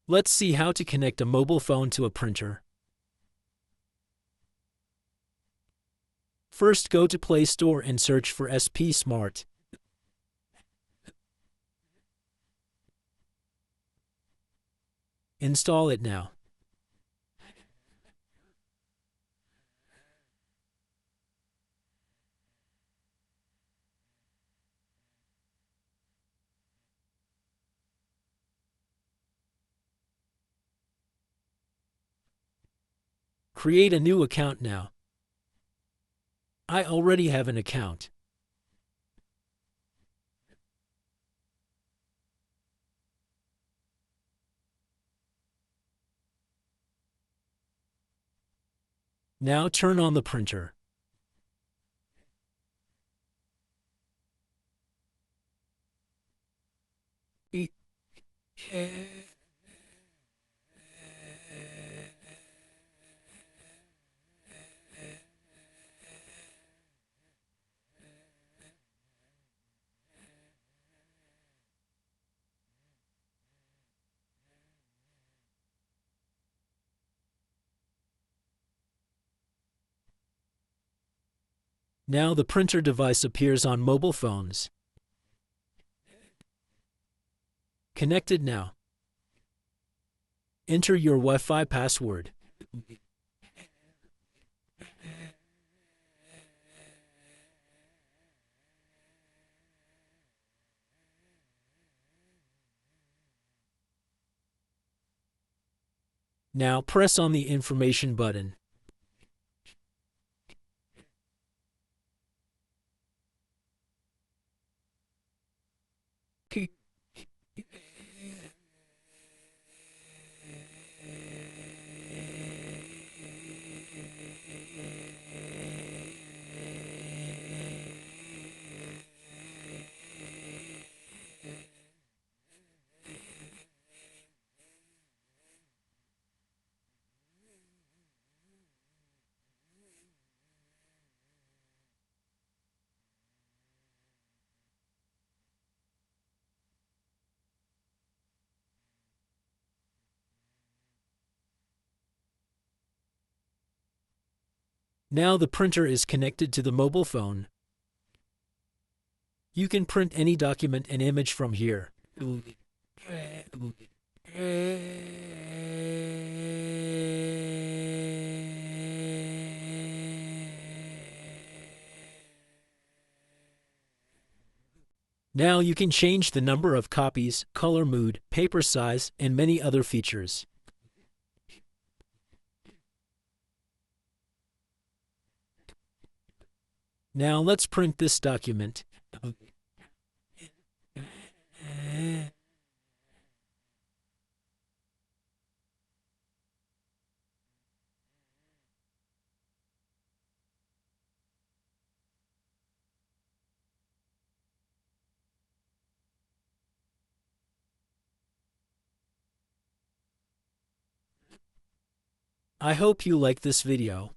Let's see how to connect a mobile phone to a printer. First, go to Play Store and search for SP Smart. Install it now. Create a new account now. I already have an account. Now turn on the printer. Now the printer device appears on mobile phones. Connected now. Enter your Wi-Fi password. Now press on the information button. Now the printer is connected to the mobile phone. You can print any document and image from here. Now you can change the number of copies, color mode, paper size, and many other features. Now let's print this document. I hope you like this video.